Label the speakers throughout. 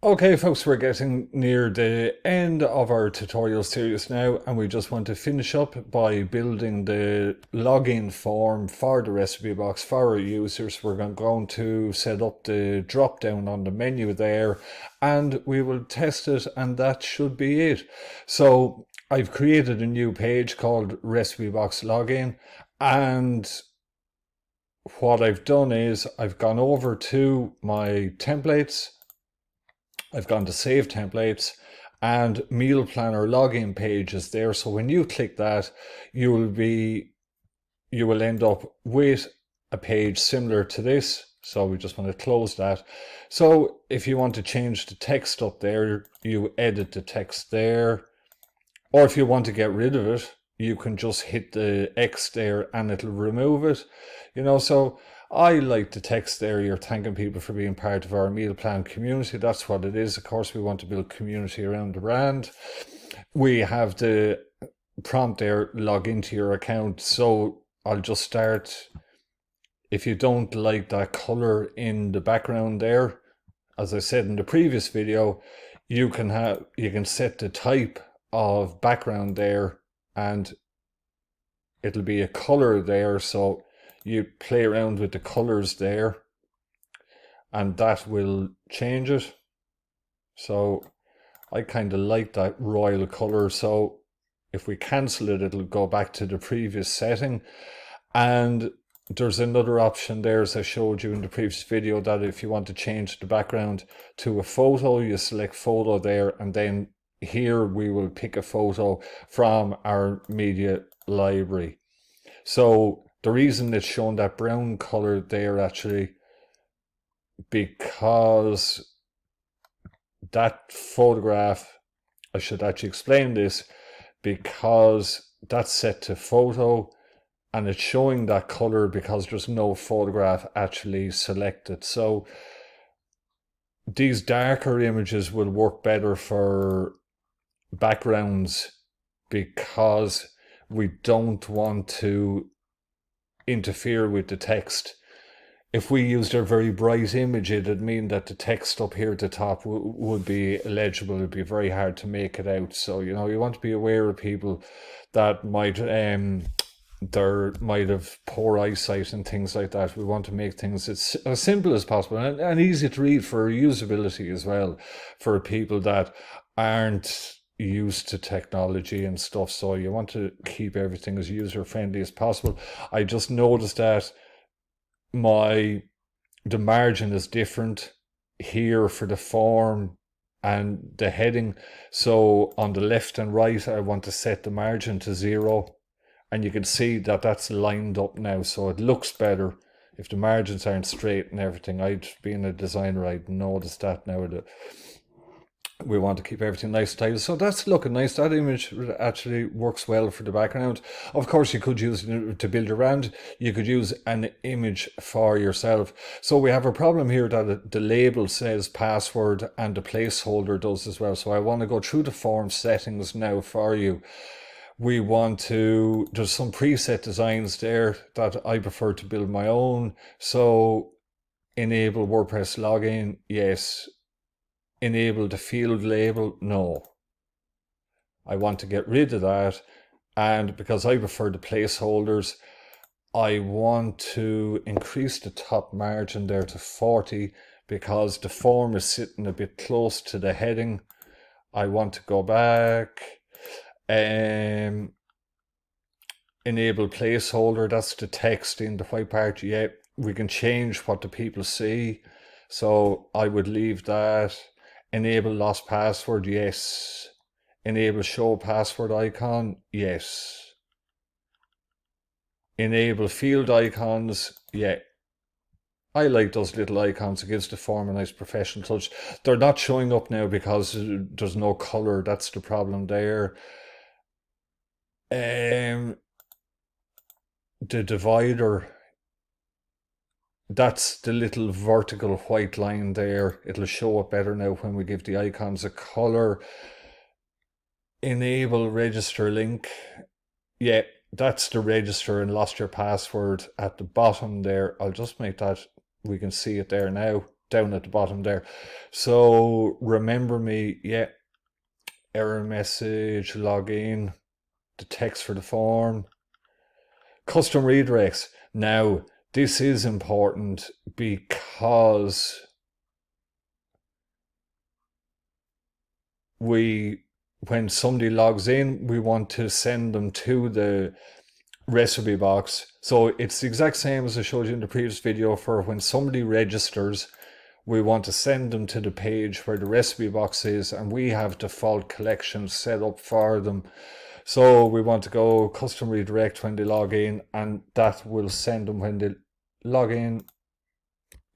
Speaker 1: Okay, folks, we're getting near the end of our tutorial series now, and we just want to finish up by building the login form for the recipe box for our users. We're going to set up the drop down on the menu there, and we will test it, and that should be it. So I've created a new page called Recipe Box Login, and what I've done is I've gone over to my templates. I've gone to save templates, and meal planner login page is there. So when you click that, you will end up with a page similar to this. So we just want to close that. So if you want to change the text up there, you edit the text there. Or if you want to get rid of it, you can just hit the X there and it'll remove it. So I like the text there. You're thanking people for being part of our meal plan community. That's what it is. Of course, we want to build community around the brand. We have the prompt there, log into your account. So I'll just start. If you don't like that color in the background there, as I said in the previous video, you can set the type of background there, and it'll be a color there. So you play around with the colors there, and that will change it. So I kind of like that royal color. So if we cancel it, it'll go back to the previous setting. And there's another option there, as I showed you in the previous video, that if you want to change the background to a photo, you select photo there, and then here we will pick a photo from our media library. So the reason it's shown that brown color there, actually, because that photograph, I should actually explain this, because that's set to photo, and it's showing that color because there's no photograph actually selected. So these darker images will work better for backgrounds because we don't want to interfere with the text. If we used a very bright image, it'd mean that the text up here at the top would be illegible. It'd be very hard to make it out. So, you want to be aware of people that might have poor eyesight and things like that. We want to make things as simple as possible and easy to read for usability as well, for people that aren't used to technology and stuff. So you want to keep everything as user friendly as possible. I just noticed that the margin is different here for the form and the heading. So on the left and right, I want to set the margin to 0, and you can see that that's lined up now, so it looks better. If the margins aren't straight and everything, being a designer, I'd noticed that now. We want to keep everything nice and tidy. So that's looking nice. That image actually works well for the background. Of course, you could use it to build a brand. You could use an image for yourself. So we have a problem here that the label says password and the placeholder does as well. So I want to go through the form settings now for you. There's some preset designs there that I prefer to build my own. So enable WordPress login, yes. Enable the field label, no. I want to get rid of that, and because I prefer the placeholders, I want to increase the top margin there to 40 because the form is sitting a bit close to the heading. I want to go back. Enable placeholder, that's the text in the white part. Yeah, we can change what the people see, so I would leave that. Enable lost password, yes. Enable show password icon, yes. Enable field icons, yeah. I like those little icons. It gives the form a nice professional touch. They're not showing up now because there's no color. That's the problem there. The divider, that's the little vertical white line there. It'll show up better now when we give the icons a color. Enable register link. Yeah, that's the register and lost your password at the bottom there. I'll just make that, we can see it there now. down at the bottom there. So remember me, yeah, error message, login, the text for the form, custom redirects. Now, this is important because when somebody logs in, we want to send them to the recipe box. So it's the exact same as I showed you in the previous video. For when somebody registers, we want to send them to the page where the recipe box is, and we have default collections set up for them. So we want to go custom redirect when they log in, and that will send them when they log in,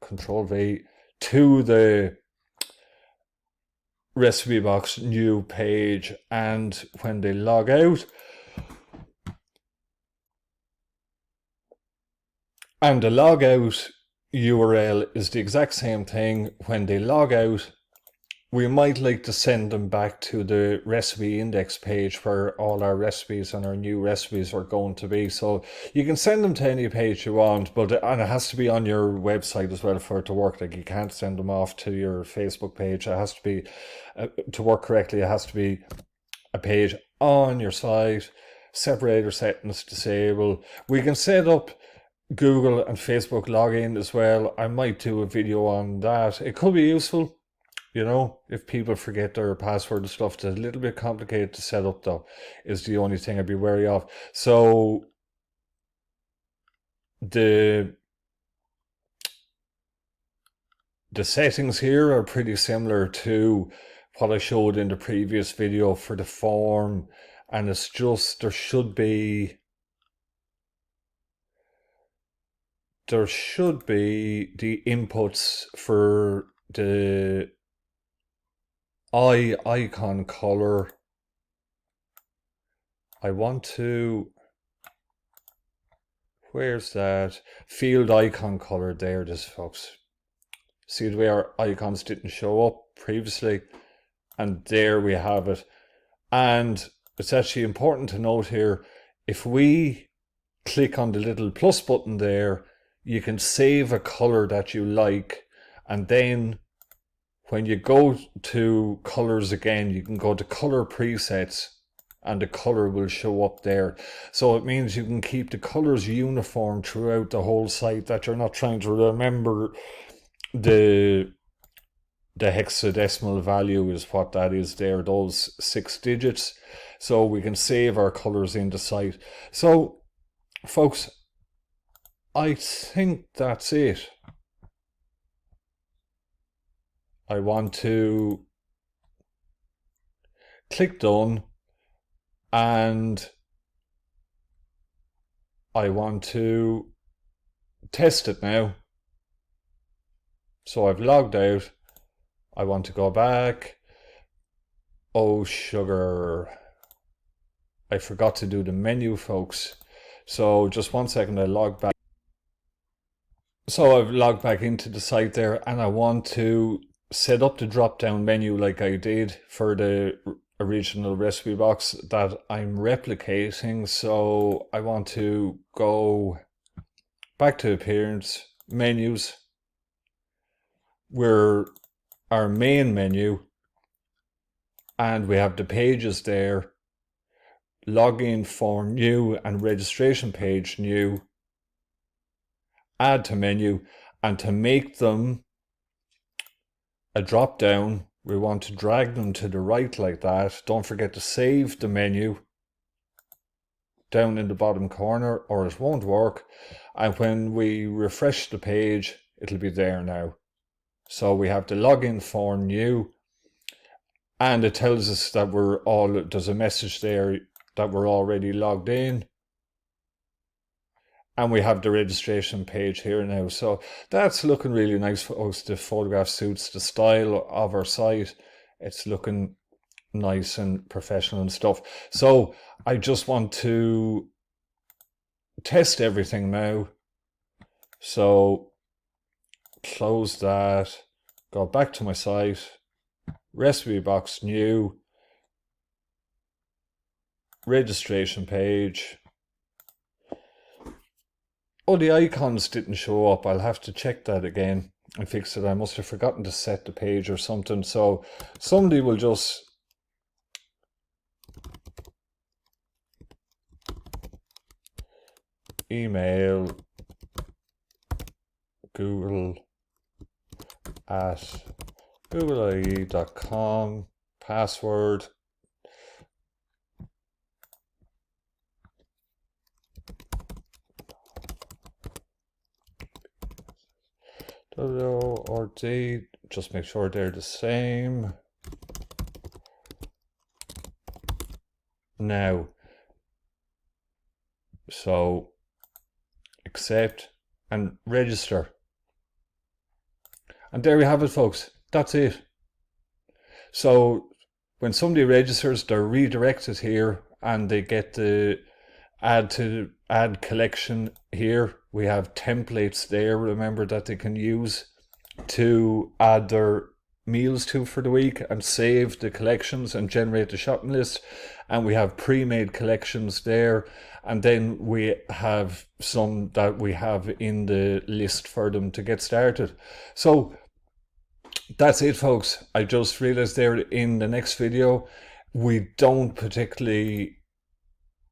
Speaker 1: Control V, to the recipe box new page. And when they log out, and the logout URL is the exact same thing. When they log out, we might like to send them back to the recipe index page where all our recipes and our new recipes are going to be. So you can send them to any page you want, and it has to be on your website as well for it to work. Like, you can't send them off to your Facebook page. It has to be, to work correctly, it has to be a page on your site. Separator settings disable. We can set up Google and Facebook login as well. I might do a video on that. It could be useful, you know, if people forget their password and stuff. It's a little bit complicated to set up though, is the only thing I'd be wary of. So the settings here are pretty similar to what I showed in the previous video for the form, and it's just there should be the inputs for the icon color. I want to, where's that field icon color there? This, folks, see the way our icons didn't show up previously, and there we have it. And it's actually important to note here, if we click on the little plus button there, you can save a color that you like, and then when you go to colors again, you can go to color presets and the color will show up there. So it means you can keep the colors uniform throughout the whole site, that you're not trying to remember the hexadecimal value is what that is there, those 6 digits. So we can save our colors in the site. So folks, I think that's it. I want to click done, and I want to test it now. So I've logged out. I want to go back. Oh sugar, I forgot to do the menu, folks. So just 1 second, I log back. So I've logged back into the site there, and I want to set up the drop down menu like I did for the original recipe box that I'm replicating. So I want to go back to appearance, menus, where our main menu, and we have the pages there, login form new and registration page new, add to menu. And to make them a drop down, we want to drag them to the right like that. Don't forget to save the menu down in the bottom corner or it won't work. And when we refresh the page, it'll be there now. So we have the login form new, and it tells us that there's a message there that we're already logged in. And we have the registration page here now. So that's looking really nice for us. The photograph suits the style of our site. It's looking nice and professional and stuff. So I just want to test everything now. So close that, go back to my site, recipe box new, registration page. Oh, the icons didn't show up. I'll have to check that again. I fixed it. I must have forgotten to set the page or something. So somebody will just email google@googleie.com, password. W or D, just make sure they're the same. Now, so accept and register. And there we have it, folks. That's it. So when somebody registers, they're redirected here and they get the add collection here. We have templates there, remember, that they can use to add their meals to for the week and save the collections and generate the shopping list. And we have pre-made collections there, and then we have some that we have in the list for them to get started. So that's it, folks. I just realized there in the next video, we don't particularly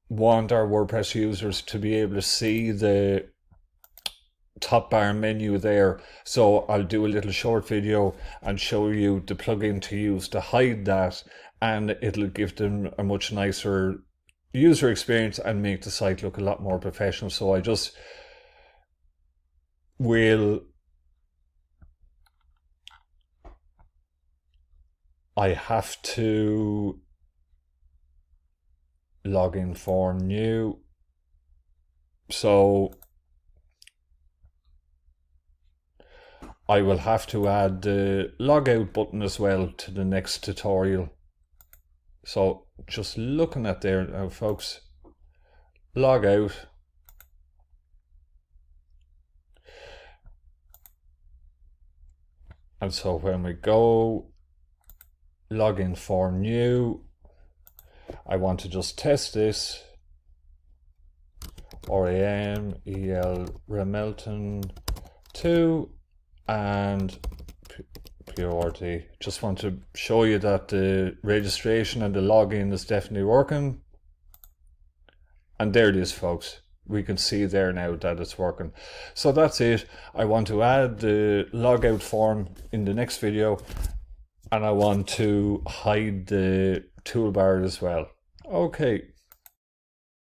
Speaker 1: want our WordPress users to be able to see the top bar menu there. So I'll do a little short video and show you the plugin to use to hide that, and it'll give them a much nicer user experience and make the site look a lot more professional. So I just have to log in for new. So I will have to add the logout button as well to the next tutorial. So just looking at there now, folks, log out. And so when we go log in for new, I want to just test this. RAM EL Remelton 2 and purity. Just want to show you that the registration and the login is definitely working. And there it is, folks. We can see there now that it's working. So that's it. I want to add the logout form in the next video, and I want to hide the toolbar as well. Okay,